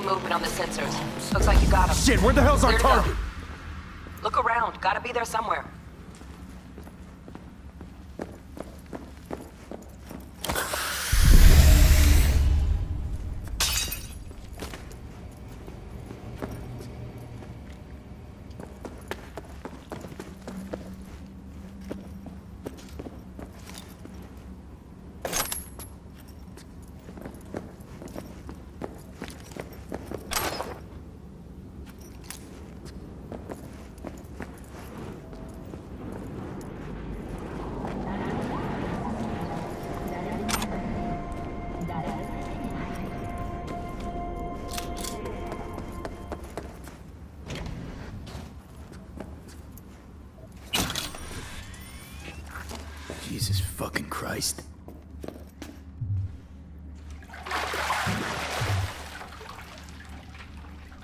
movement on the sensors. Looks like you got him. Shit, where the hell's our Clear to go. target? Look around. Gotta be there somewhere. Jesus fucking Christ.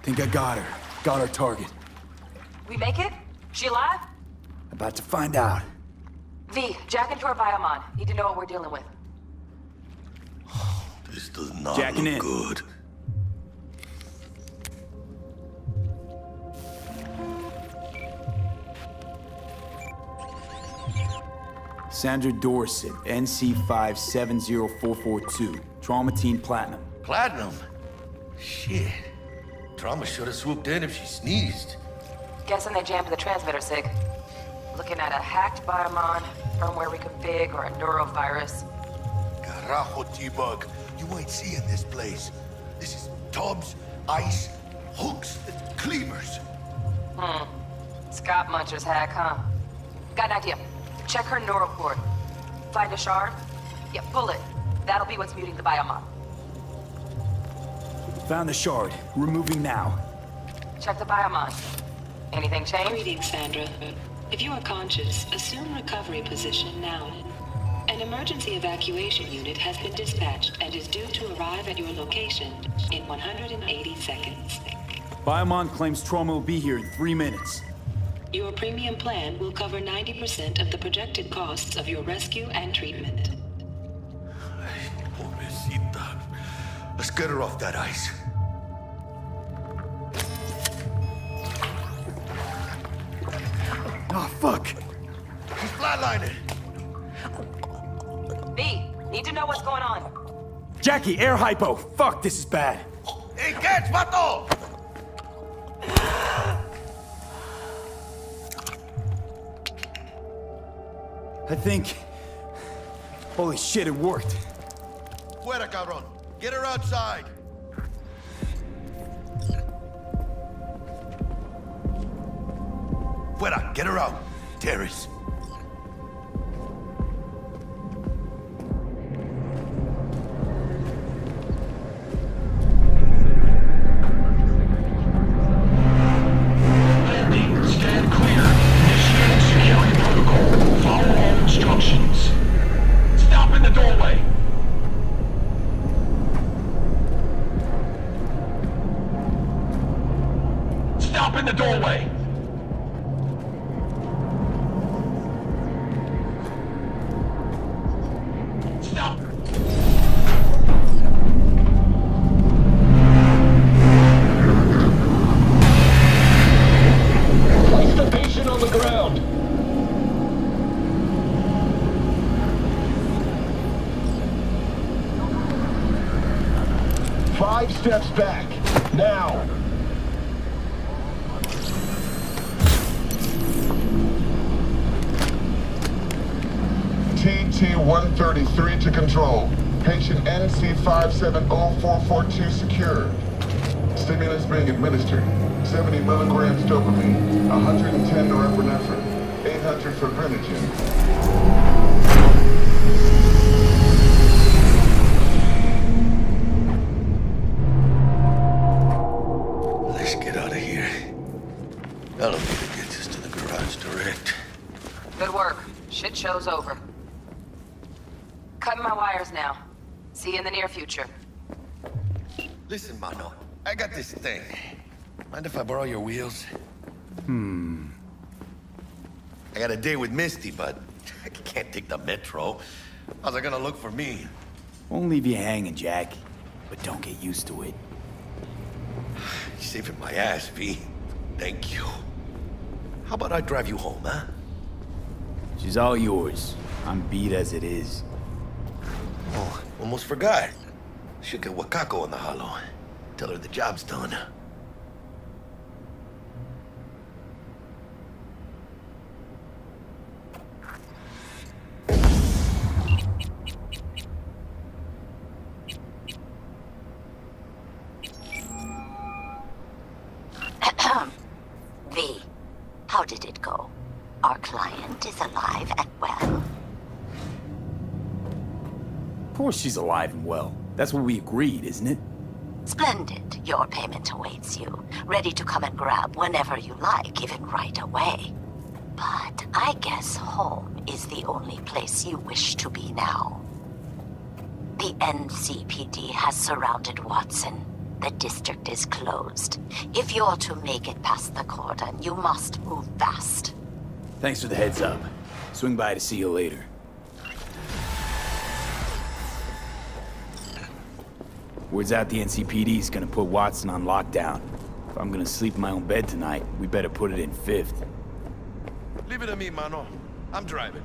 Think I got her. Got our target. We make it? She alive? About to find out. V, jack into our biomon. Need to know what we're dealing with. This does not Jacking look in. good. Sandra Dorset, NC570442. Trauma Team Platinum. Platinum? Shit. Trauma should have swooped in if she sneezed. Guessing they jammed the transmitter, Sig. Looking at a hacked biomon, firmware reconfig, or a neurovirus. Carajo, T-Bug. You ain't seeing this place. This is tubs, ice, hooks, and cleavers. Scott Muncher's hack, huh? Got an idea. Check her neural cord. Find a shard? Yeah, pull it. That'll be what's muting the biomon. Found the shard. Removing now. Check the biomon. Anything change? Greetings, Sandra. If you are conscious, assume recovery position now. An emergency evacuation unit has been dispatched and is due to arrive at your location in 180 seconds. Biomon claims trauma will be here in 3 minutes. Your premium plan will cover 90% of the projected costs of your rescue and treatment. Pobrecita. Let's get her off that ice. Oh, fuck. She's flatlining. V, need to know what's going on. Jackie, air hypo. Fuck, this is bad. Hey, catch, vato! I think... Holy shit, it worked. Fuera, cabrón. Get her outside. Fuera, get her out. Terrace. Landing. Stand clear. Initiating security protocol. Follow all instructions. Stop in the doorway. Stop in the doorway. Stop. Place the patient on the ground. Five steps back. Now. TT-133 to control. Patient NC570442 secured. Stimulants being administered. 70 milligrams dopamine, 110 norepinephrine, 800 fibrinogen. Let's get out of here. Elevator gets us to the garage direct. Good work. Shit show's over. Cutting my wires now. See you in the near future. Listen, mano. I got this thing. Mind if I borrow your wheels? I got a date with Misty, but I can't take the metro. How's it gonna look for me? Won't leave you hanging, Jack. But don't get used to it. saving my ass, V. Thank you. How about I drive you home, huh? She's all yours. I'm beat as it is. Oh, almost forgot. Should get Wakako on the holo. Tell her the job's done. V, how did it go? Our client is alive and well. Of course she's alive and well. That's what we agreed, isn't it? Splendid. Your payment awaits you, ready to come and grab whenever you like, even right away. But I guess home is the only place you wish to be now. The NCPD has surrounded Watson. The district is closed. If you're to make it past the cordon, you must move fast. Thanks for the heads up. Swing by to see you later. Word's out the NCPD's gonna put Watson on lockdown. If I'm gonna sleep in my own bed tonight, we better put it in 5th. Leave it to me, mano. I'm driving.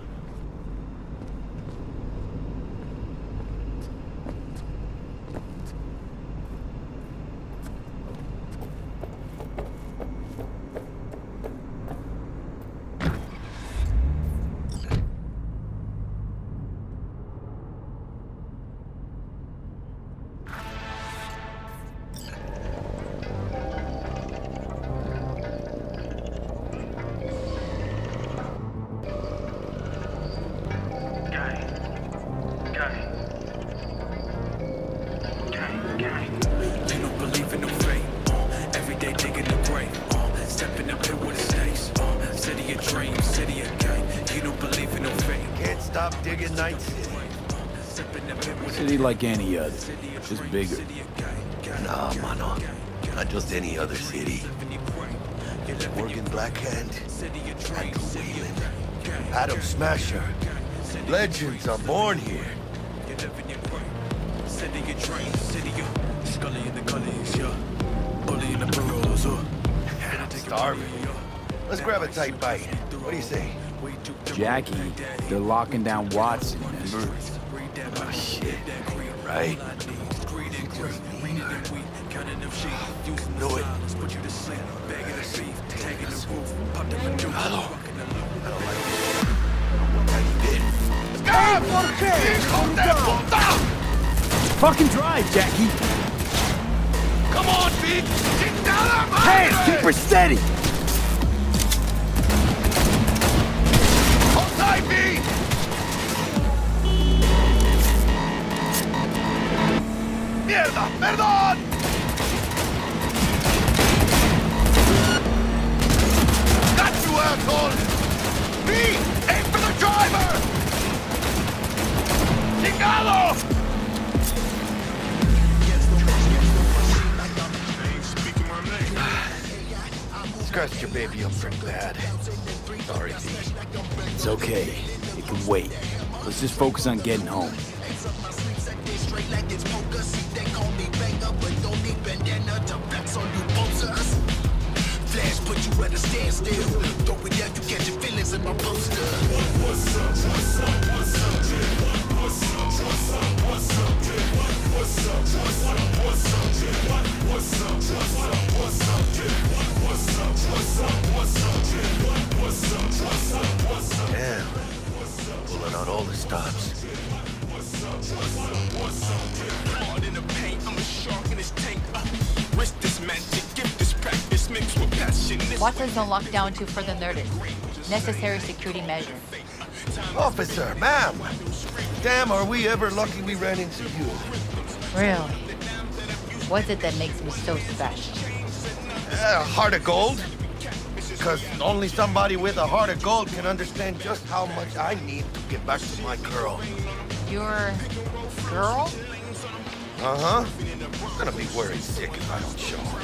Stop digging Night City. City like any other, just bigger. Nah, mano. Not just any other city. Morgan Blackhand, Andrew Whalen, Adam Smasher. Legends are born here. Starving. Let's grab a tight bite. What do you say? Jackie, they're locking down Watson, remember? Oh, shit. Right. Knew it. Hello. I don't like this. Fucking drive, Jackie! Come on, Pete! Get down on my Hands, keep her steady! Hold tight, Pete! Mierda! Perdón! Got you, asshole! Pete! Aim for the driver! Chingado! Scratched your baby up pretty bad. Sorry, V. It's okay. It can wait. Let's just focus on getting home. Flash put you at a standstill. Throw it down, you catch your feelings in my poster. What's up, what's up, what's up, what's up, what's up, what's up, what's up, what's up, what's up, what's up, what's up, what's up, what's up, what's up, what's up, what's up, what's up, what's up. Damn. Pulling out all the stops. Hard in the paint, I'm a shark in this tank. Risk this magic, give this practice mixed with passion. Watson's on lockdown to further notice. Necessary security measure. Officer, ma'am. Damn, are we ever lucky we ran into you. Really? What's it that makes me so special? Heart of gold? Because only somebody with a heart of gold can understand just how much I need to get back to my girl. Your girl? Uh-huh. I'm gonna be worried sick if I don't show her.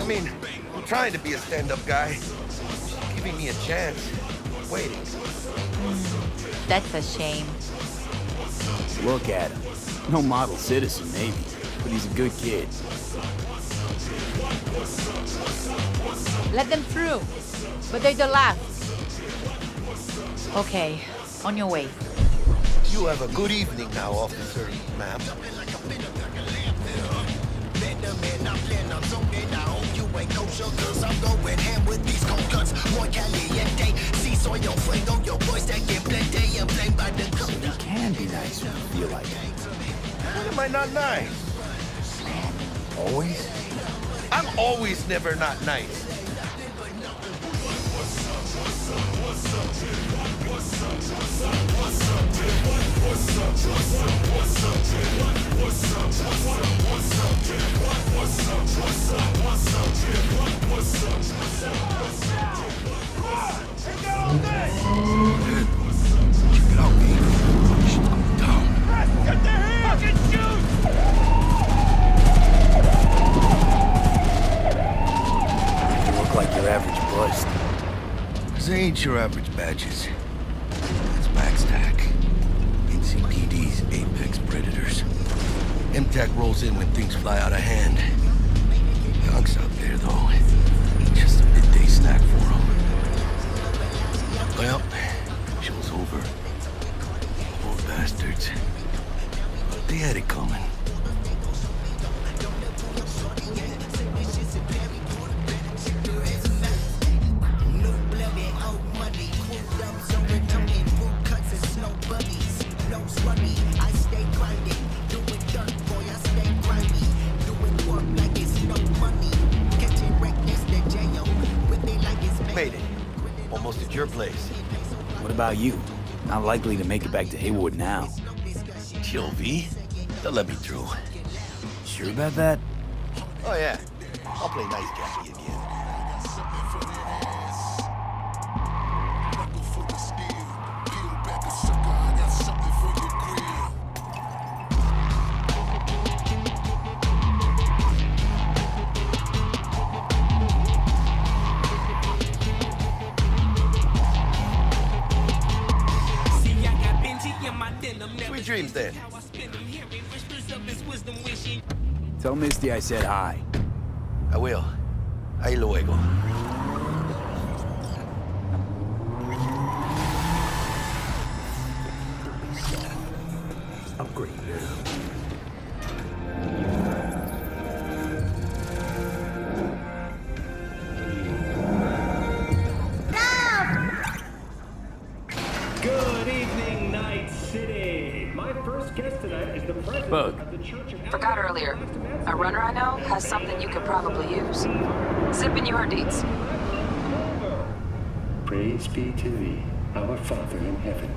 I mean, I'm trying to be a stand-up guy. She's giving me a chance. Waiting. That's a shame. Look at him. No model citizen, maybe, but he's a good kid. Let them through. But they're the last. Okay, on your way. You have a good evening now, officer, ma'am. You can be nice when you feel like it. When am I not nice? Always? I'm always never not nice. You look like your average bust. They ain't your average badges. It's Backstack. NCPD's apex predators. MTAC rolls in when things fly out of hand. Hunks out there, though. Just a midday snack for them. Well, show's over. Poor bastards. They had it coming. Made it. Almost at your place. What about you? Not likely to make it back to Haywood now. Chill, V. They'll let me through. Sure about that? Oh, yeah. I'll play nice Jackie again. Sweet dreams, then. Tell Misty I said hi. I will. Ahí luego. Upgrade. Good evening, Night City. My first guest tonight is the president Bug. of the Church of... Forgot earlier. A runner I know has something you could probably use. Zipping you her deeds. Praise be to thee, our Father in heaven.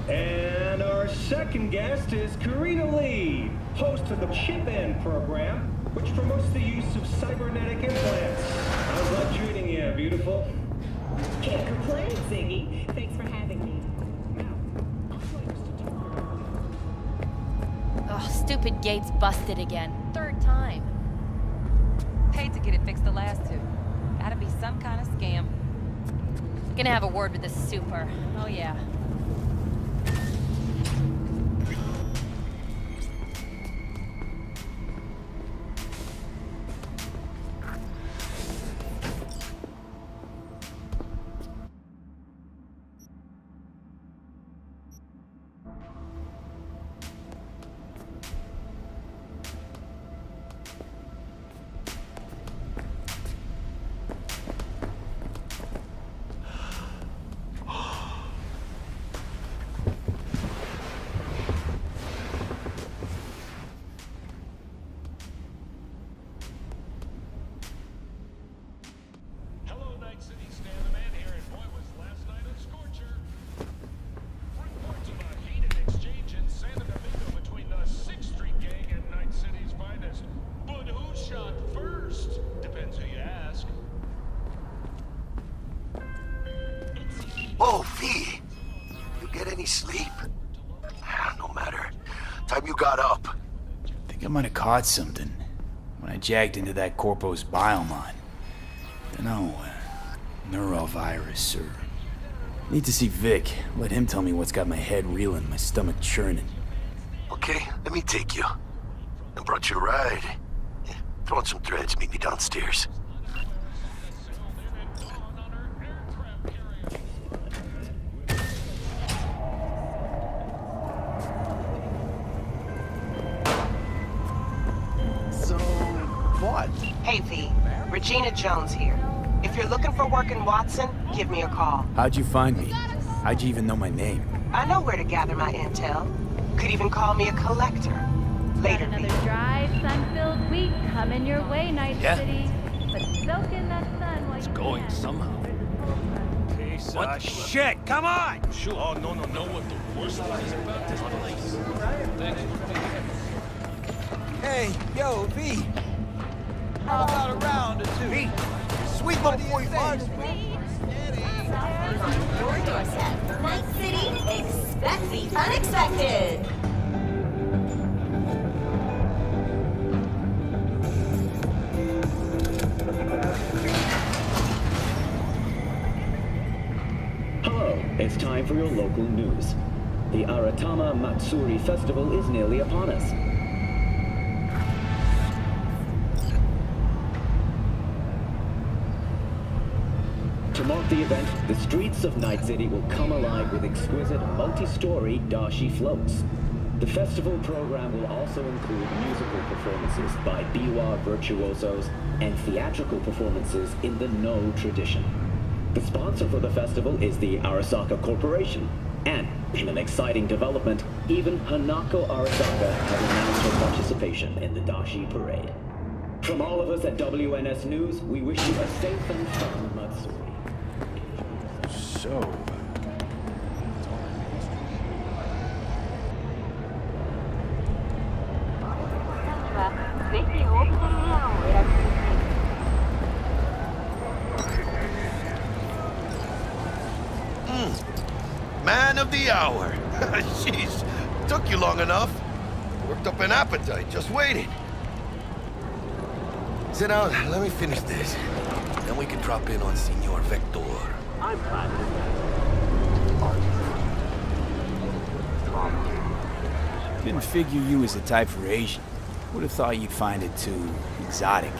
And our second guest is Karina Lee, host of the Chip In program, which promotes the use of cybernetic implants. How's that treating you, beautiful? Can't complain, Ziggy. Thanks for having me. Oh, stupid gate's busted again. Third time. Paid to get it fixed the last two. Gotta be some kind of scam. Gonna have a word with the super. Oh, yeah. Hello, Night City. Stan the Man here, and boy, was last night a scorcher. Reports of a heated exchange in San Domingo between the 6th Street Gang and Night City's finest. But who shot first? Depends who you ask. Oh, V! You get any sleep? No matter. Time you got up. Think I might have caught something when I jacked into that Corpo's biomon. Dunno, neurovirus or... Need to see Vic. Let him tell me what's got my head reeling, my stomach churning. Okay, let me take you. I brought you a ride. Throw on some threads, meet me downstairs. So, what? Hey, V. Regina Jones here. If you're looking for work in Watson, give me a call. How'd you find me? How'd you even know my name? I know where to gather my intel. Could even call me a collector. Later, Got V. another dry, sun-filled week coming your way, Night Yeah. City. But soak in that sun while you Going can. somehow. What shit? Come on! Sure. Oh, no, know what the worst thing is about this place. Thanks for being here. Hey, yo, V. How about a round or two? V, sweet 1.5. Your doorstep. Night City, expect the unexpected. Hello, it's time for your local news. The Aratama Matsuri Festival is nearly upon us. To mark the event, the streets of Night City will come alive with exquisite multi-story dashi floats. The festival program will also include musical performances by biwa virtuosos and theatrical performances in the No tradition. The sponsor for the festival is the Arasaka Corporation, and in an exciting development, even Hanako Arasaka has announced her participation in the dashi parade. From all of us at WNS News, we wish you a safe and fun Matsuri. So, Man of the hour. Jeez, took you long enough. Worked up an appetite, just waiting. Sit down, let me finish this. Then we can drop in on Senor Vector. I'm fine. didn't figure you was the type for Asian. Would have thought you'd find it too exotic.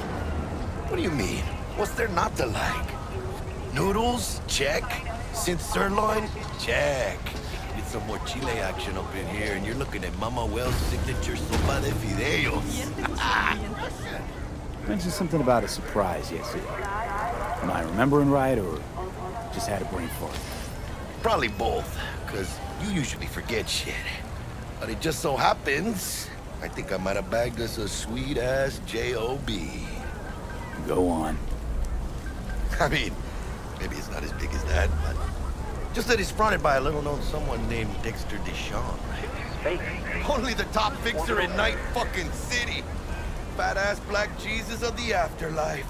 What do you mean? What's there not to like? Noodles? Check. Synth sirloin? Check. Need some more Chile action up in here, and you're looking at Mama Wells' signature sopa de fideos. Mentioned something about a surprise yesterday. Am I remembering right, or just had a brain fart? Probably both, because you usually forget shit. But it just so happens, I think I might have bagged us a sweet-ass J.O.B. Go on. I mean, maybe it's not as big as that, but just that it's fronted by a little-known someone named Dexter Deshawn. Only the top fixer in Night fucking City. Fat-ass black Jesus of the afterlife.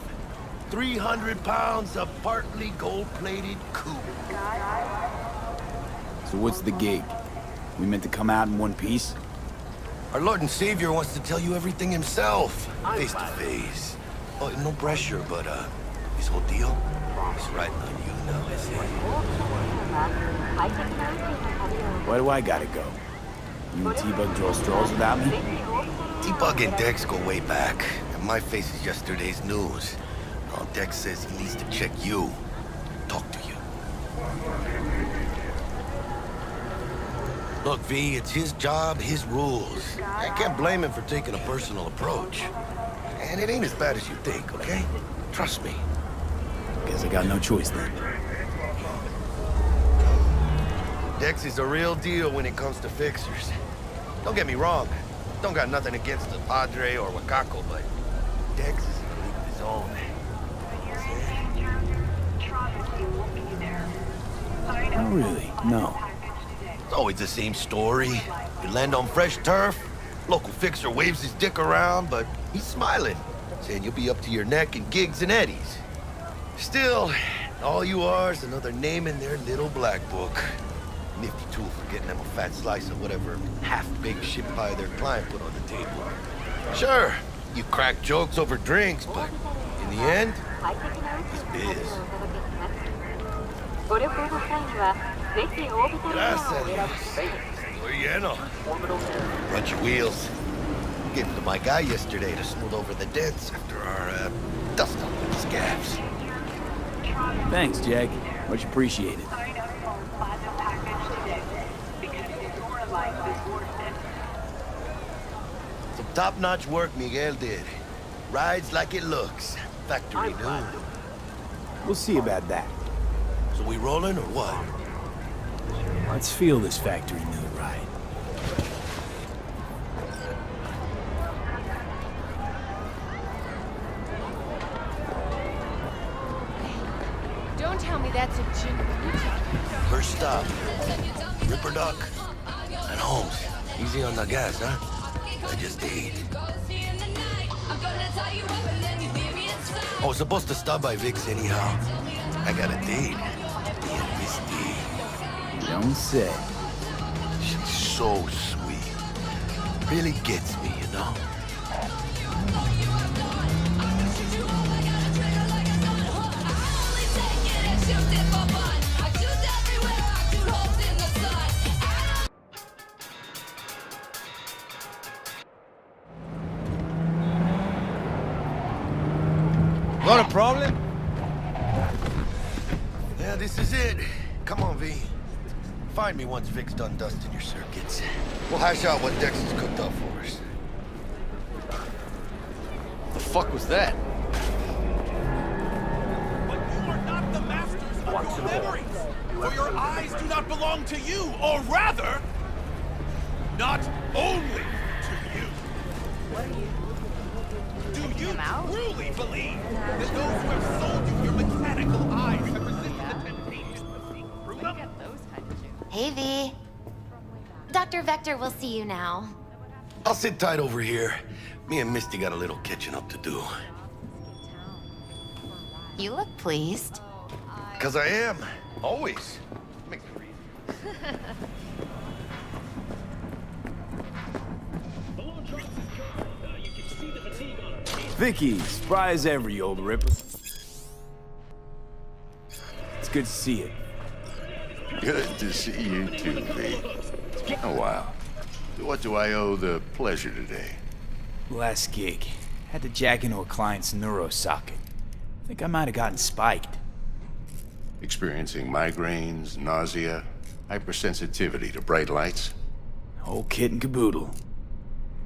300 pounds of partly gold-plated coupe. So what's the gig? We meant to come out in one piece? Our Lord and Savior wants to tell you everything himself, face to face. Oh, no pressure, but this whole deal is riding on you now, isn't it? Why do I gotta go? You and T-Bug draw straws without me? T-Bug and Dex go way back, and my face is yesterday's news. Now Dex says he needs to check you, talk to you. Look, V, it's his job, his rules. I can't blame him for taking a personal approach. And it ain't as bad as you think, okay? Trust me. Guess I got no choice then. Dex is a real deal when it comes to fixers. Don't get me wrong. Don't got nothing against the Padre or Wakako, but Dex is in a league of his own. Not really, no. It's always the same story. You land on fresh turf, local fixer waves his dick around, but he's smiling, saying you'll be up to your neck in gigs and eddies. Still, all you are is another name in their little black book. Nifty tool for getting them a fat slice of whatever half-baked shit pie their client put on the table. Sure, you crack jokes over drinks, but in the end, it's biz. Gracias. Estoy lleno. Run your wheels. Gave him to my guy yesterday to smooth over the dents after our, dust up with the scabs. Thanks, Jack. Much appreciated. Some top-notch work Miguel did. Rides like it looks. Factory new. We'll see about that. So we rolling or what? Let's feel this factory new ride. Don't tell me that's a gin. First stop. Ripper Duck. And Holmes. Easy on the gas, huh? I just ate. I was supposed to stop by Vic's anyhow. I got a date. Me and Misty. Don't say. She's so sweet. Really gets me, you know? Got a problem? Yeah, this is it. Come on, V. Find me once Vic's done dusting your circuits. We'll hash out what Dex has cooked up for us. The fuck was that? But you are not the masters of your memories, for your eyes do not belong to you, or rather, not only to you. What are you? Do you truly believe that those who have sold you your mechanical eyes have resisted the temptation to seek through them? Those kind of shoes. Hey, V. Dr. Vector will see you now. I'll sit tight over here. Me and Misty got a little catching up to do. You look pleased. 'Cause I am. Always. Make me read. Vicky, surprise every old ripper. It's good to see you. Good to see you too, V. It's been a while. What do I owe the pleasure today? Last gig. Had to jack into a client's neuro socket. Think I might have gotten spiked. Experiencing migraines, nausea, hypersensitivity to bright lights? Whole kit and caboodle.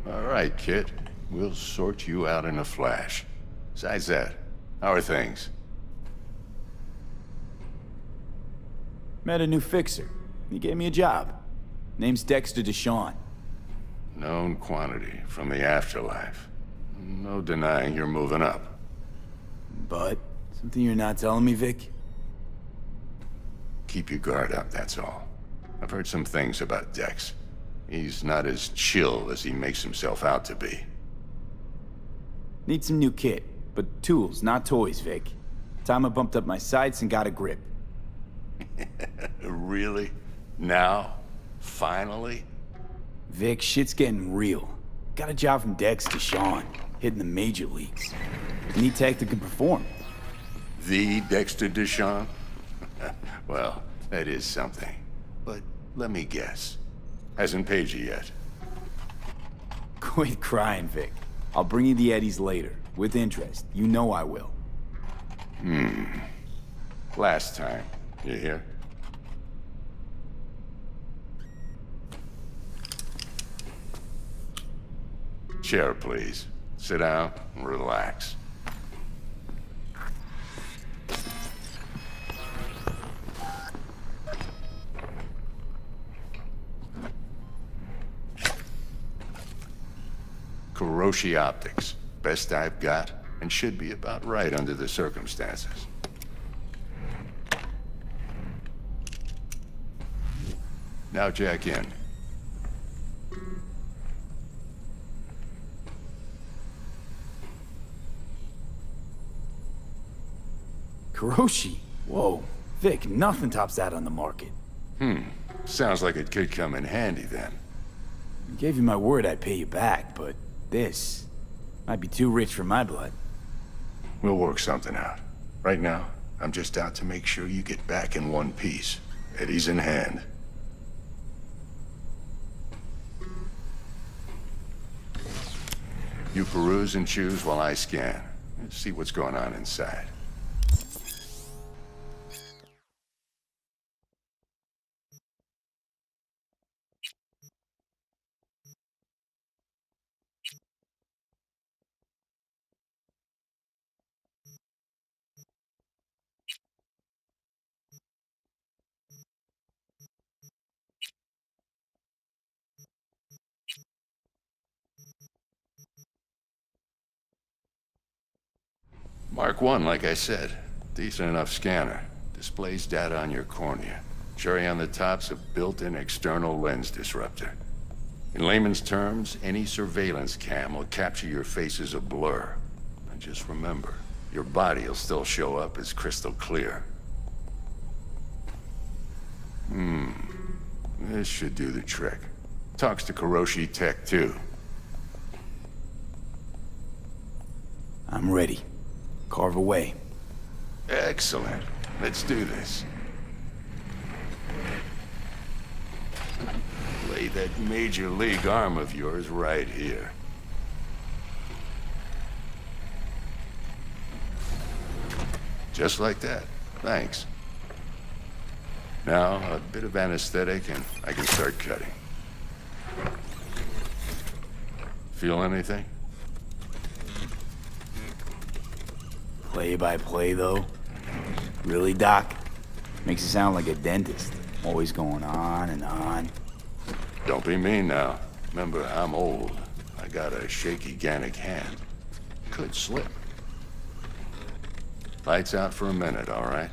All right, kid. We'll sort you out in a flash. Besides that, how are things? Met a new fixer. He gave me a job. Name's Dexter Deshawn. Known quantity from the afterlife. No denying you're moving up. But, something you're not telling me, Vic? Keep your guard up, that's all. I've heard some things about Dex. He's not as chill as he makes himself out to be. Need some new kit, but tools, not toys, Vic. Time I bumped up my sights and got a grip. Really? Now? Finally? Vic, shit's getting real. Got a job from Dex to Sean, hitting the major leagues. Need tech that can perform. The Dexter Deshawn? Well, that is something. But let me guess. Hasn't paid you yet. Quit crying, Vic. I'll bring you the eddies later, with interest. You know I will. Last time. You hear? Chair, please. Sit down and relax. Kuroshi Optics. Best I've got, and should be about right under the circumstances. Now jack in. Kuroshi? Whoa. Vic, nothing tops that on the market. Sounds like it could come in handy then. I gave you my word I'd pay you back, but this might be too rich for my blood. We'll work something out. Right now, I'm just out to make sure you get back in one piece. Eddie's in hand. You peruse and choose while I scan. See what's going on inside. Mark 1, like I said. Decent enough scanner. Displays data on your cornea. Cherry on the top's a built-in external lens disruptor. In layman's terms, any surveillance cam will capture your face as a blur. And just remember, your body will still show up as crystal clear. This should do the trick. Talks to Kuroshi Tech, too. I'm ready. Carve away. Excellent. Let's do this. Lay that major league arm of yours right here. Just like that. Thanks. Now, a bit of anesthetic and I can start cutting. Feel anything? Play by play, though? Really, Doc? Makes it sound like a dentist. Always going on and on. Don't be mean now. Remember, I'm old. I got a shaky Gannic hand. Could slip. Lights out for a minute, all right?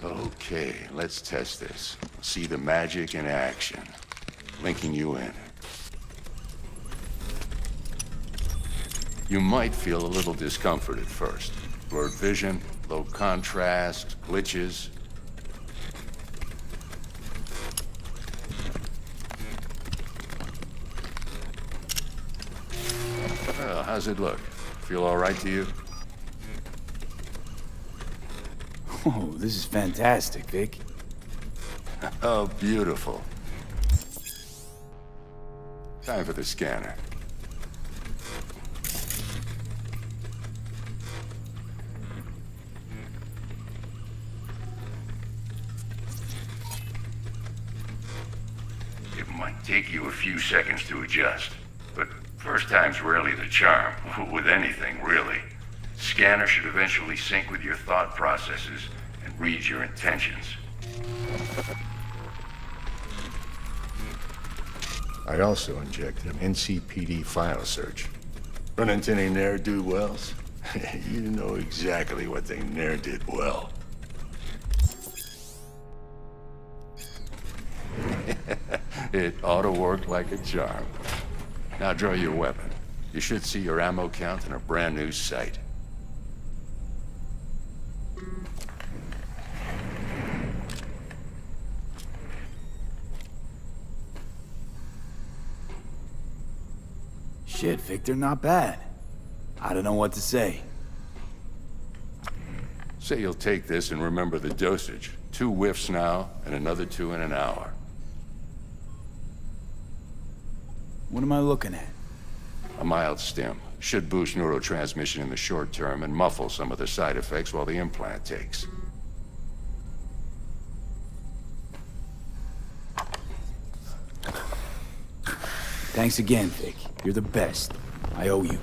Okay, let's test this. See the magic in action. Linking you in. You might feel a little discomfort at first. Blurred vision, low contrast, glitches. Well, how's it look? Feel all right to you? Oh, this is fantastic, Vic. Oh, beautiful. Time for the scanner. It might take you a few seconds to adjust, but first time's rarely the charm, with anything, really. Scanner should eventually sync with your thought processes and read your intentions. I also injected an NCPD file search. Run into any ne'er-do-wells? You know exactly what they ne'er did well. It ought to work like a charm. Now draw your weapon. You should see your ammo count in a brand new sight. Shit, Victor, not bad. I don't know what to say. Say you'll take this and remember the dosage. 2 whiffs now, and another 2 in an hour. What am I looking at? A mild stim. Should boost neurotransmission in the short term and muffle some of the side effects while the implant takes. Thanks again, Vic. You're the best. I owe you.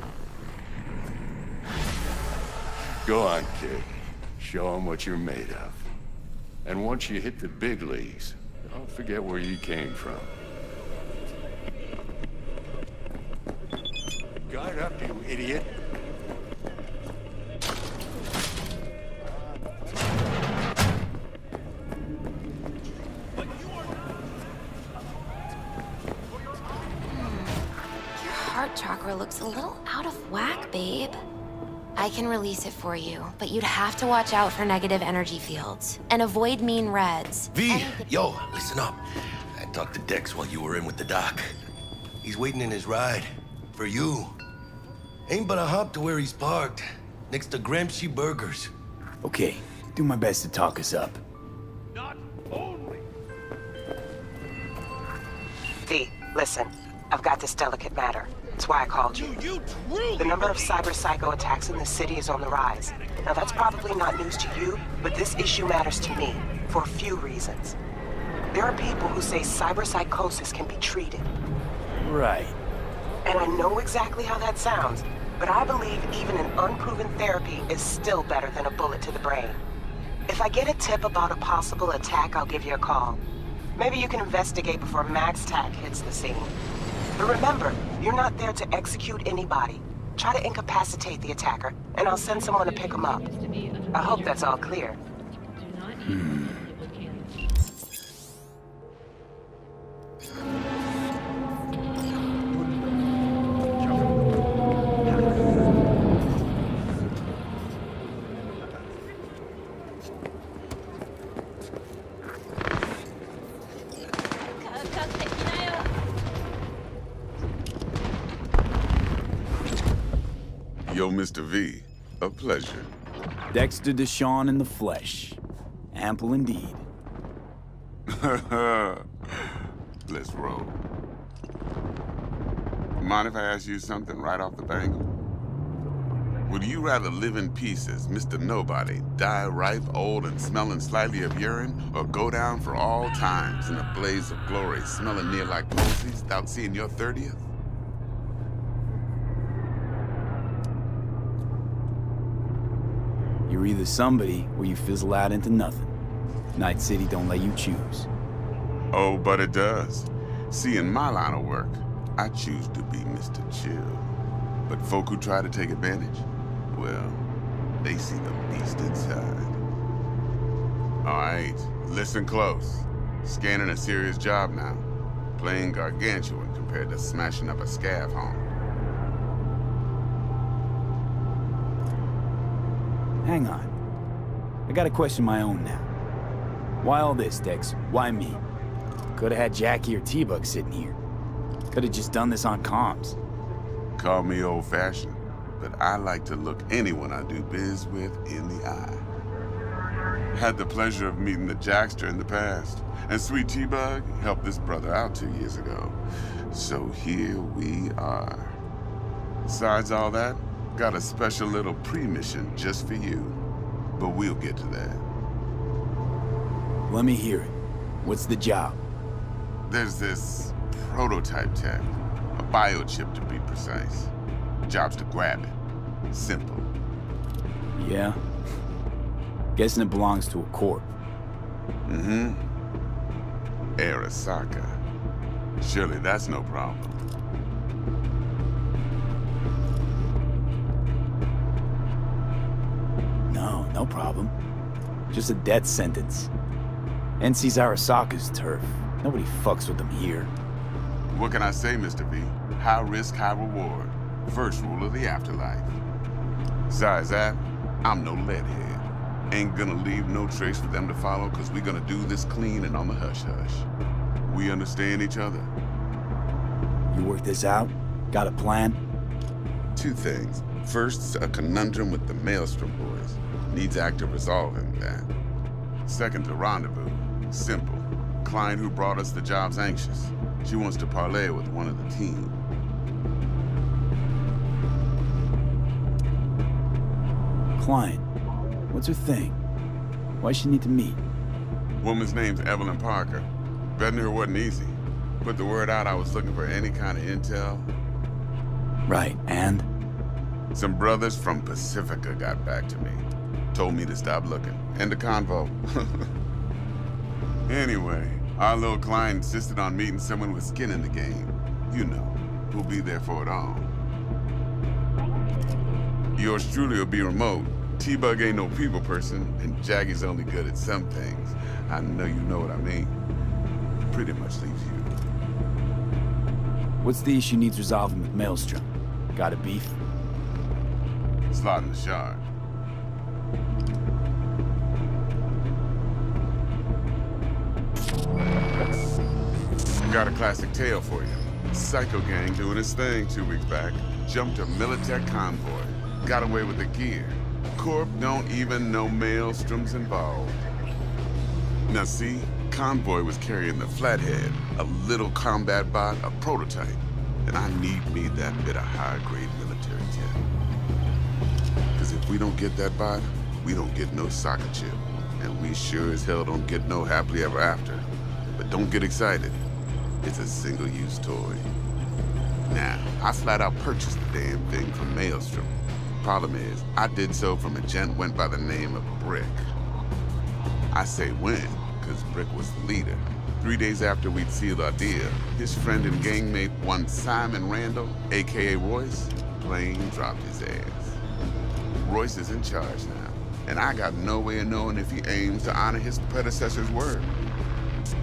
Go on, kid. Show them what you're made of. And once you hit the big leagues, don't forget where you came from. Guard up, you idiot. Your heart chakra looks a little out of whack, babe. I can release it for you, but you'd have to watch out for negative energy fields and avoid mean reds. V, yo, listen up. I talked to Dex while you were in with the doc. He's waiting in his ride. For you. Ain't but a hop to where he's parked. Next to Gramsci Burgers. Okay, do my best to talk us up. Not only. V, listen. I've got this delicate matter. That's why I called you. The number of cyber psycho attacks in the city is on the rise. Now that's probably not news to you, but this issue matters to me for a few reasons. There are people who say cyber psychosis can be treated. Right. And I know exactly how that sounds, but I believe even an unproven therapy is still better than a bullet to the brain. If I get a tip about a possible attack, I'll give you a call. Maybe you can investigate before Max Tack hits the scene. But remember, you're not there to execute anybody. Try to incapacitate the attacker, and I'll send someone to pick him up. I hope that's all clear. Yo, Mr. V, a pleasure. Dexter Deshawn in the flesh. Ample indeed. Let's roll. Mind if I ask you something right off the bangle? Would you rather live in peace as Mr. Nobody, die ripe, old, and smelling slightly of urine, or go down for all times in a blaze of glory, smelling near like posies without seeing your 30th? You're either somebody or you fizzle out into nothing. Night City don't let you choose. Oh, but it does. See, in my line of work, I choose to be Mr. Chill. But folk who try to take advantage, well, they see the beast inside. All right, listen close. Scanning a serious job now. Playing gargantuan compared to smashing up a scav home. Hang on. I got a question of my own now. Why all this, Dex? Why me? Could've had Jackie or T-Bug sitting here. Could've just done this on comms. Call me old-fashioned, but I like to look anyone I do biz with in the eye. Had the pleasure of meeting the Jackster in the past, and Sweet T-Bug helped this brother out 2 years ago. So here we are. Besides all that, got a special little pre-mission just for you, but we'll get to that. Let me hear it. What's the job? There's this prototype tech, a biochip to be precise. Job's to grab it. Simple. Yeah? Guessing it belongs to a corp. Mm-hmm. Arasaka. Surely that's no problem. No problem. Just a death sentence. NC's Arasaka's turf. Nobody fucks with them here. What can I say, Mr. V? High risk, high reward. First rule of the afterlife. Besides that, I'm no leadhead. Ain't gonna leave no trace for them to follow, cause we gonna do this clean and on the hush-hush. We understand each other. You work this out? Got a plan? Two things. First, a conundrum with the Maelstrom boys. Needs active resolving that. Second, a rendezvous. Simple. Client who brought us the job's anxious. She wants to parlay with one of the team. Client? What's her thing? Why's she need to meet? Woman's name's Evelyn Parker. Betting her wasn't easy. Put the word out I was looking for any kind of intel. Right, and? Some brothers from Pacifica got back to me. Told me to stop looking. End the convo. Anyway, our little client insisted on meeting someone with skin in the game. You know, who'll be there for it all. Yours truly will be remote. T-Bug ain't no people person, and Jaggy's only good at some things. I know you know what I mean. Pretty much leaves you. What's the issue needs resolving with Maelstrom? Got a beef? Slot in the shard. Got a classic tale for you. Psycho gang doing his thing 2 weeks back. Jumped a Militech convoy. Got away with the gear. Corp don't even know Maelstrom's involved. Now see, convoy was carrying the Flathead, a little combat bot, a prototype. And I need me that bit of high-grade military tech. Because if we don't get that bot, we don't get no soccer chip. And we sure as hell don't get no happily ever after. But don't get excited. It's a single-use toy. Now, I flat out purchased the damn thing from Maelstrom. Problem is, I did so from a gent went by the name of Brick. I say when, because Brick was the leader. 3 days after we'd sealed our deal, his friend and gangmate, one Simon Randall, aka Royce, plain dropped his ass. Royce is in charge now, and I got no way of knowing if he aims to honor his predecessor's word.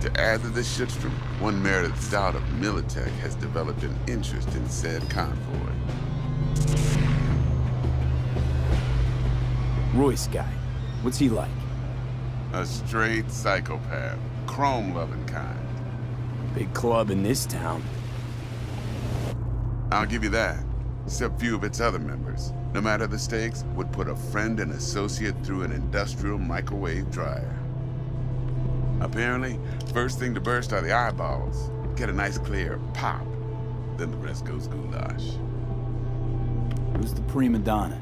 To add to this shitstorm, one Meredith Stout of Militech has developed an interest in said convoy. Royce guy. What's he like? A straight psychopath. Chrome-loving kind. Big club in this town. I'll give you that. Except few of its other members, no matter the stakes, would put a friend and associate through an industrial microwave dryer. Apparently, first thing to burst are the eyeballs. Get a nice clear pop. Then the rest goes goulash. Who's the prima donna?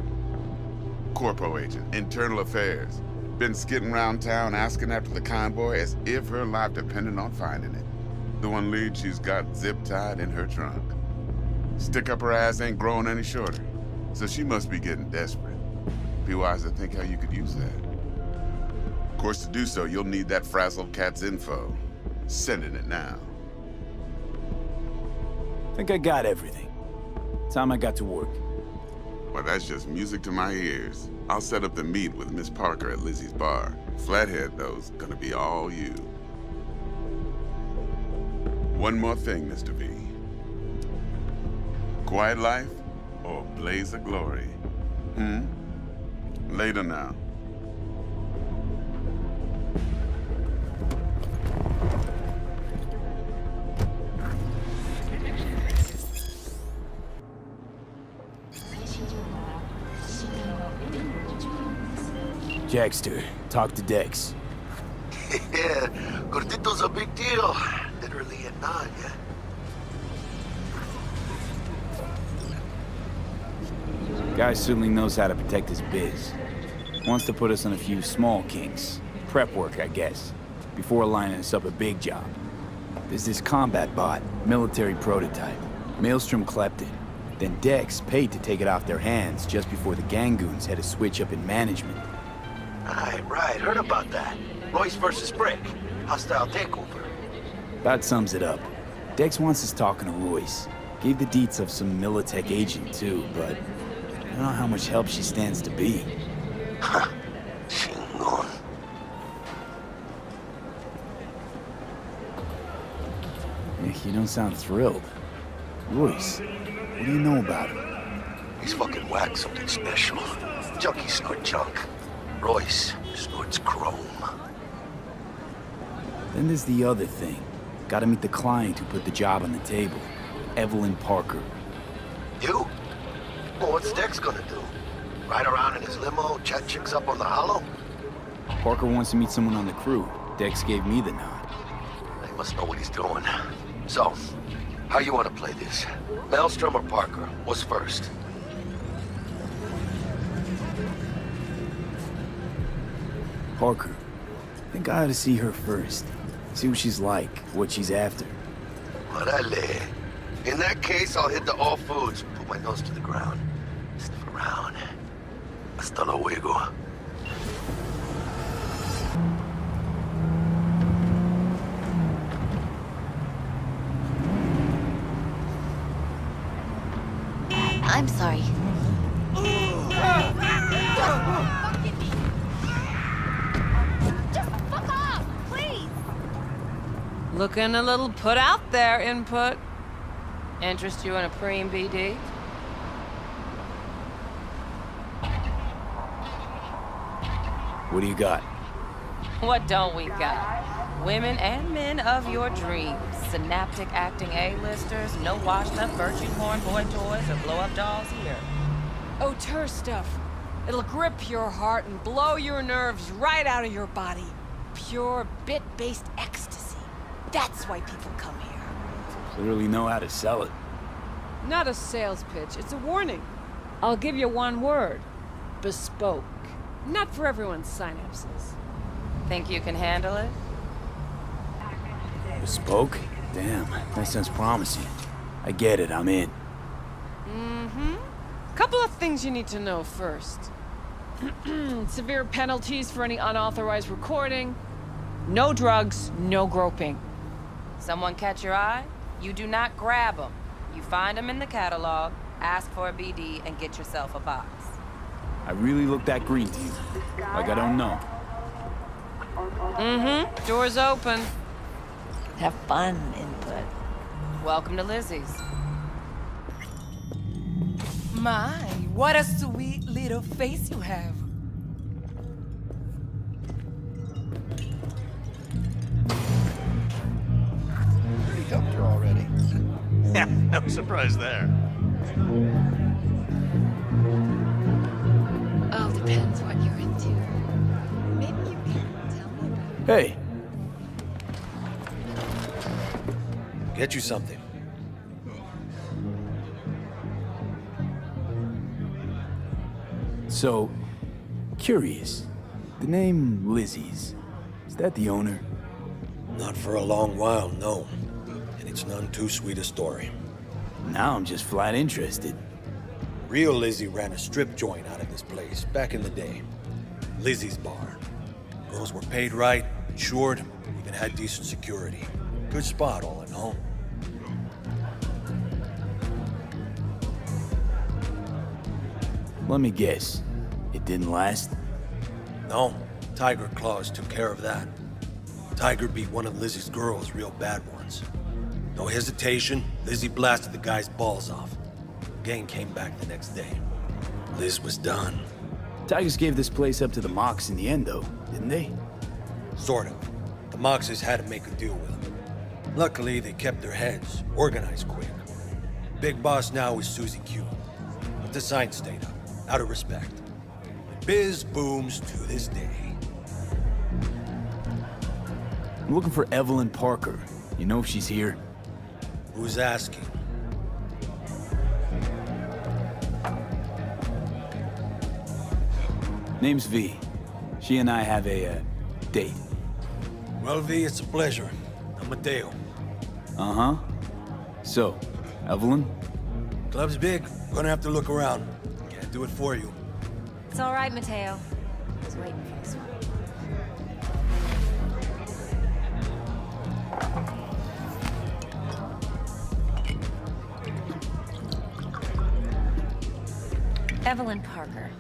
Corpo agent, internal affairs. Been skidding around town asking after the convoy as if her life depended on finding it. The one lead she's got zip-tied in her trunk. Stick up her ass ain't growing any shorter, so she must be getting desperate. Be wise to think how you could use that. Of course, to do so, you'll need that frazzled cat's info. Sending it now. Think I got everything. Time I got to work. Well, that's just music to my ears. I'll set up the meet with Miss Parker at Lizzie's bar. Flathead, though's gonna be all you. One more thing, Mr. V. Quiet life or blaze of glory? Later now. Jackster, talk to Dex. Yeah, Gordito's a big deal. Literally a nod, yeah. Guy certainly knows how to protect his biz. Wants to put us on a few small kinks. Prep work, I guess. Before lining us up a big job. There's this combat bot, military prototype. Maelstrom clept it. Then Dex paid to take it off their hands just before the Gangoons had a switch up in management. Right, heard about that. Royce versus Brick. Hostile takeover. That sums it up. Dex wants us talking to Royce. Gave the deets of some Militech agent too, but I don't know how much help she stands to be. Huh. Chingon. You don't sound thrilled. Royce, what do you know about him? He's fucking whack, something special. Junkies snort junk. Royce snorts chrome. Then there's the other thing. Gotta meet the client who put the job on the table. Evelyn Parker. You? Well, what's Dex gonna do? Ride around in his limo, chat chicks up on the hollow? Parker wants to meet someone on the crew. Dex gave me the nod. He must know what he's doing. So, how you want to play this? Maelstrom or Parker? What's first? Parker. I think I ought to see her first. See what she's like, what she's after. Orale. In that case, I'll hit the all foods, put my nose to the ground. Sniff around. Hasta luego. I'm sorry. Just fuck off, please! Looking a little put out there, input. Interest you in a preem BD? What do you got? What don't we got? Women and men of your dreams, synaptic acting A-listers, no washed-up virtue porn boy toys or blow-up dolls here. Auteur stuff. It'll grip your heart and blow your nerves right out of your body. Pure bit-based ecstasy. That's why people come here. Clearly know how to sell it. Not a sales pitch, it's a warning. I'll give you one word. Bespoke. Not for everyone's synapses. Think you can handle it? Bespoke? Damn, that sounds promising. I get it, I'm in. Mm-hmm. Couple of things you need to know first. Severe penalties for any unauthorized recording. No drugs, no groping. Someone catch your eye? You do not grab them. You find them in the catalog, ask for a BD, and get yourself a box. I really look that green to you. Like I don't know. Mm-hmm. Door's open. Have fun, Input. Welcome to Lizzie's. My, what a sweet little face you have. Pretty comfortable already. Yeah, no surprise there. Oh, depends what you're into. Maybe you can tell me about it. Hey. Get you something. So, curious. The name Lizzie's, is that the owner? Not for a long while, no. And it's none too sweet a story. Now I'm just flat interested. Real Lizzie ran a strip joint out of this place back in the day. Lizzie's Bar. Girls were paid right, insured, even had decent security. Good spot, all in all. Let me guess. It didn't last? No, Tiger Claws took care of that. Tiger beat one of Lizzie's girls real bad once. No hesitation, Lizzie blasted the guy's balls off. Gang came back the next day. Liz was done. Tigers gave this place up to the Mox in the end, though, didn't they? Sort of. The Moxes had to make a deal with them. Luckily, they kept their heads, organized quick. Big boss now is Susie Q. But the sign stayed up, out of respect. The biz booms to this day. I'm looking for Evelyn Parker. You know if she's here? Who's asking? Name's V. She and I have a, date. Well, V, it's a pleasure. I'm Mateo. Uh-huh. So, Evelyn? Club's big. Gonna have to look around. Can't do it for you. It's all right, Mateo. I was waiting for this one. Evelyn Parker.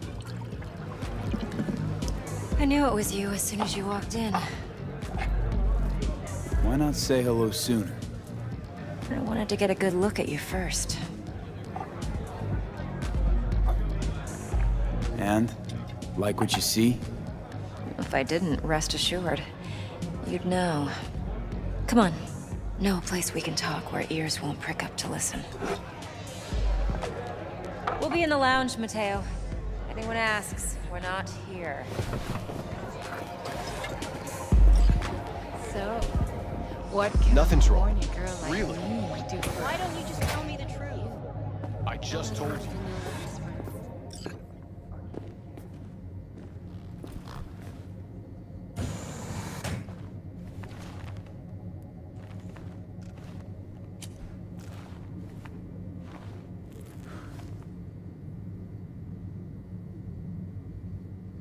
I knew it was you as soon as you walked in. Why not say hello sooner? I wanted to get a good look at you first. And? Like what you see? If I didn't, rest assured, you'd know. Come on. Know a place we can talk where ears won't prick up to listen. We'll be in the lounge, Mateo. Anyone asks, we're not here. So, what Nothing's wrong. California girl like Really? me do for- Why don't you just tell me the truth? I just told you.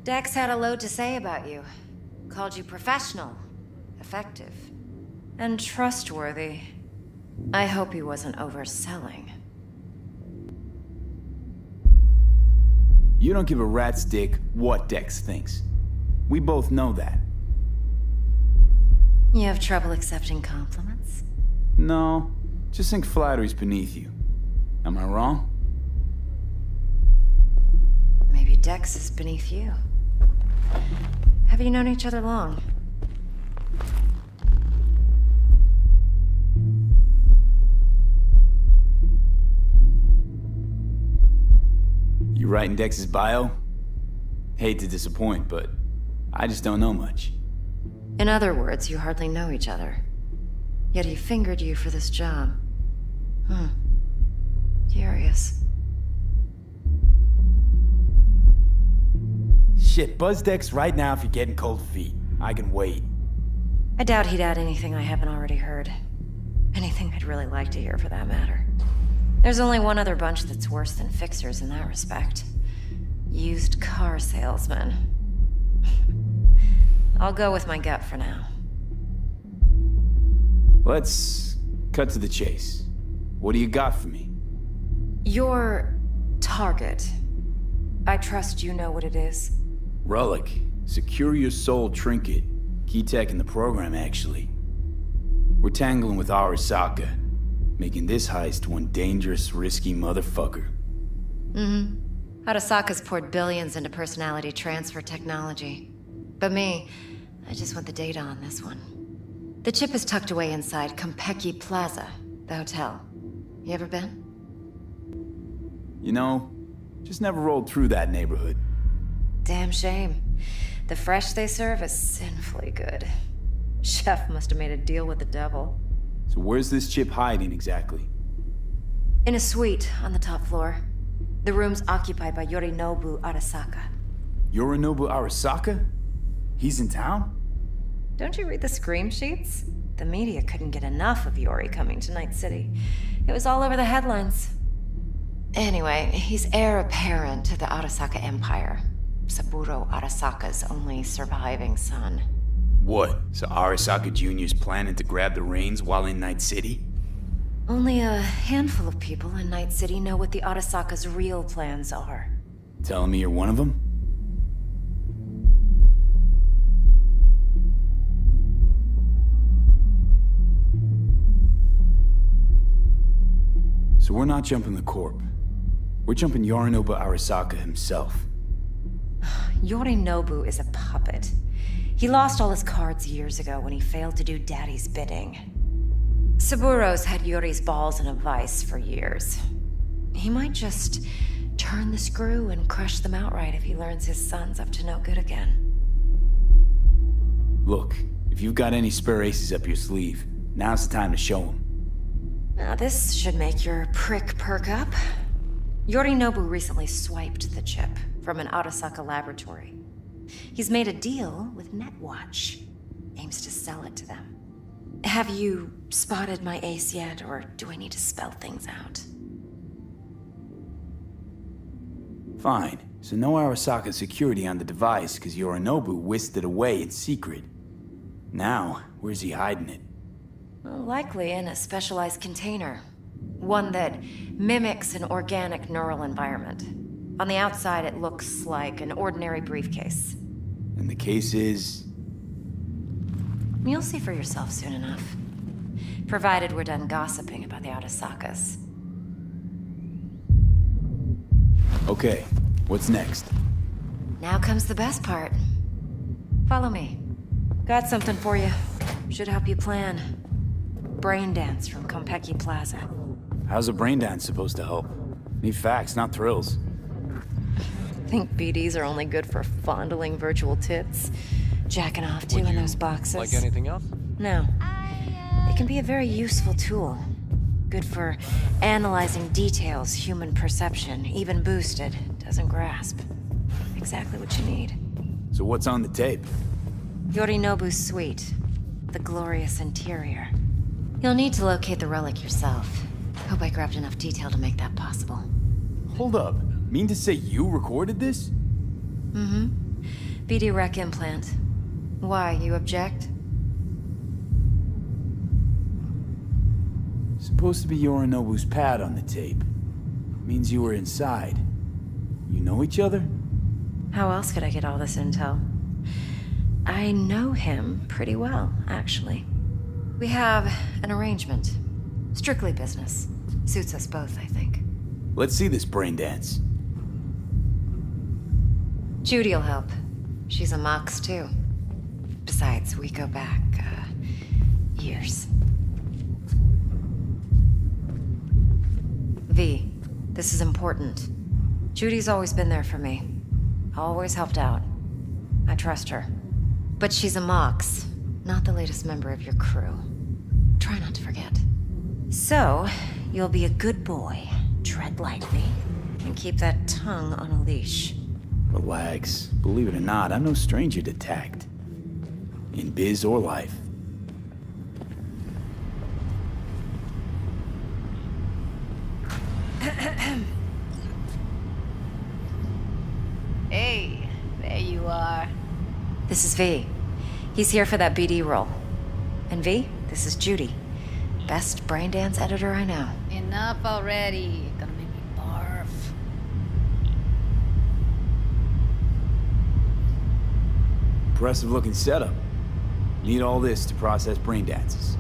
Dex had a load to say about you. Called you professional, effective, and trustworthy. I hope he wasn't overselling. You don't give a rat's dick what Dex thinks. We both know that. You have trouble accepting compliments? No, just think flattery's beneath you. Am I wrong? Maybe Dex is beneath you. Have you known each other long? You writing Dex's bio? Hate to disappoint, but I just don't know much. In other words, you hardly know each other. Yet he fingered you for this job. Curious. Shit, buzz Dex right now if you're getting cold feet. I can wait. I doubt he'd add anything I haven't already heard. Anything I'd really like to hear, for that matter. There's only one other bunch that's worse than fixers in that respect. Used car salesmen. I'll go with my gut for now. Let's cut to the chase. What do you got for me? Your target. I trust you know what it is. Relic. Secure your soul trinket. Key tech in the program, actually. We're tangling with Arasaka, making this heist one dangerous, risky motherfucker. Arasaka's poured billions into personality transfer technology. But me, I just want the data on this one. The chip is tucked away inside Comentado Plaza, the hotel. You ever been? You know, just never rolled through that neighborhood. Damn shame. The fresh they serve is sinfully good. Chef must have made a deal with the devil. So where's this chip hiding exactly? In a suite on the top floor. The room's occupied by Yorinobu Arasaka. Yorinobu Arasaka? He's in town? Don't you read the scream sheets? The media couldn't get enough of Yori coming to Night City. It was all over the headlines. Anyway, he's heir apparent to the Arasaka Empire. Saburo Arasaka's only surviving son. What? So Arasaka Jr.'s planning to grab the reins while in Night City? Only a handful of people in Night City know what the Arasaka's real plans are. Telling me you're one of them? So we're not jumping the Corp. We're jumping Yorinobu Arasaka himself. Yorinobu is a puppet. He lost all his cards years ago when he failed to do Daddy's bidding. Saburo's had Yori's balls in a vice for years. He might just turn the screw and crush them outright if he learns his son's up to no good again. Look, if you've got any spare aces up your sleeve, now's the time to show them. Now this should make your prick perk up. Yorinobu recently swiped the chip from an Arasaka laboratory. He's made a deal with Netwatch. Aims to sell it to them. Have you spotted my ace yet, or do I need to spell things out? Fine. So no Arasaka security on the device because Yorinobu whisked it away in secret. Now, where's he hiding it? Well, likely in a specialized container. One that mimics an organic neural environment. On the outside, it looks like an ordinary briefcase. And the case is? You'll see for yourself soon enough. Provided we're done gossiping about the Arasakas. Okay, what's next? Now comes the best part. Follow me. Got something for you. Should help you plan. Brain dance from Comentado Plaza. How's a brain dance supposed to help? Need facts, not thrills. Think BDs are only good for fondling virtual tits? Jacking off to in those boxes? Like anything else? No. It can be a very useful tool. Good for analyzing details human perception, even boosted, doesn't grasp. Exactly what you need. So what's on the tape? Yorinobu's suite. The glorious interior. You'll need to locate the relic yourself. Hope I grabbed enough detail to make that possible. Hold up. Mean to say you recorded this? Mm-hmm. BD rec implant. Why, you object? Supposed to be Yorinobu's pad on the tape. Means you were inside. You know each other? How else could I get all this intel? I know him pretty well, actually. We have an arrangement. Strictly business. Suits us both, I think. Let's see this brain dance. Judy'll help. She's a Mox, too. Besides, we go back, years. V, this is important. Judy's always been there for me. Always helped out. I trust her. But she's a Mox, not the latest member of your crew. Try not to forget. So, you'll be a good boy, tread lightly, and keep that tongue on a leash. Relax. Believe it or not, I'm no stranger to tact. In biz or life. Hey, there you are. This is V. He's here for that BD role. And V, this is Judy. Best braindance editor I know. Enough already. Gonna make me barf. Impressive looking setup. Need all this to process brain dances.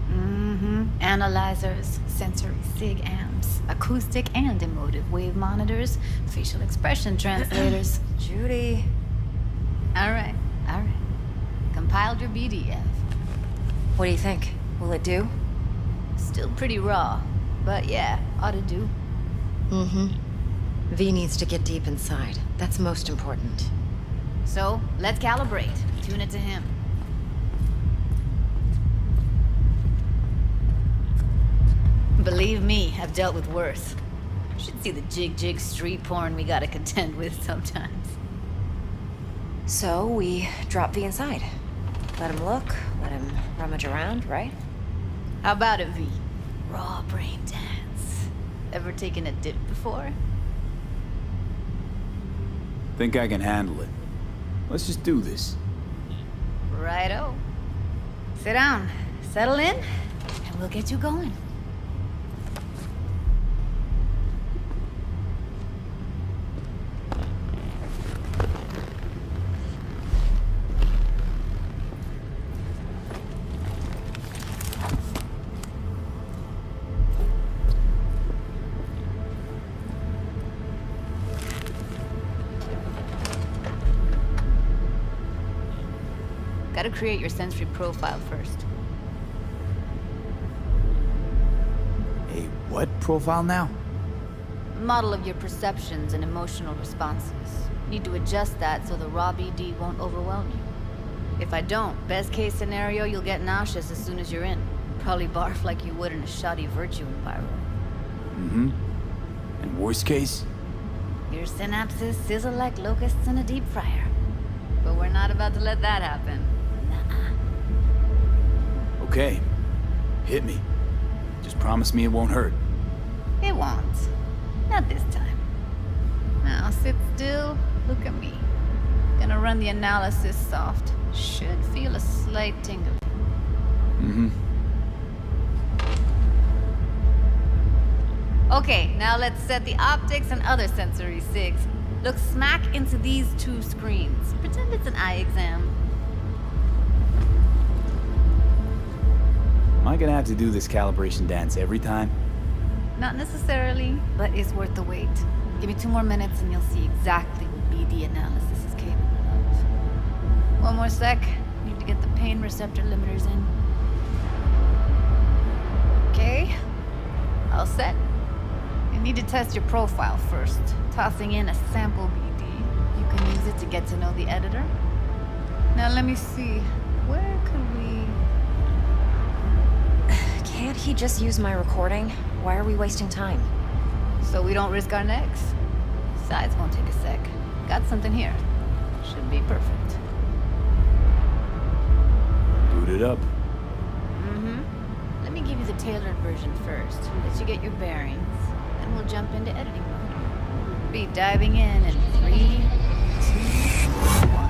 Mm-hmm. Analyzers, sensory sig amps, acoustic and emotive wave monitors, facial expression translators. Judy. All right. Compiled your BDF. What do you think? Will it do? Still pretty raw, but yeah, ought to do. Mm-hmm. V needs to get deep inside. That's most important. So, let's calibrate. Tune it to him. Believe me, I've dealt with worse. You should see the jig street porn we gotta contend with sometimes. So, we drop V inside. Let him look, let him rummage around, right? How about it, V? Raw brain dance. Ever taken a dip before? Think I can handle it. Let's just do this. Righto. Sit down, settle in, and we'll get you going. Gotta create your sensory profile first. A what profile now? Model of your perceptions and emotional responses. Need to adjust that so the raw BD won't overwhelm you. If I don't, best case scenario, you'll get nauseous as soon as you're in. Probably barf like you would in a shoddy virtue environment. Mm-hmm. And worst case? Your synapses sizzle like locusts in a deep fryer. But we're not about to let that happen. Okay. Hit me. Just promise me it won't hurt. It won't. Not this time. Now sit still, look at me. Gonna run the analysis soft. Should feel a slight tingle. Mm-hmm. Okay, now let's set the optics and other sensory sigs. Look smack into these two screens. Pretend it's an eye exam. Am I gonna have to do this calibration dance every time? Not necessarily, but it's worth the wait. Give me 2 more minutes and you'll see exactly what BD analysis is capable of. 1 more sec. Need to get the pain receptor limiters in. Okay. All set. You need to test your profile first. Tossing in a sample BD. You can use it to get to know the editor. Now let me see. Where could we... Can't he just use my recording? Why are we wasting time? So we don't risk our necks. Besides, won't take a sec. Got something here. Should be perfect. Boot it up. Mm-hmm. Let me give you the tailored version first. Let you get your bearings. Then we'll jump into editing mode. Be diving in 3, 2, 1.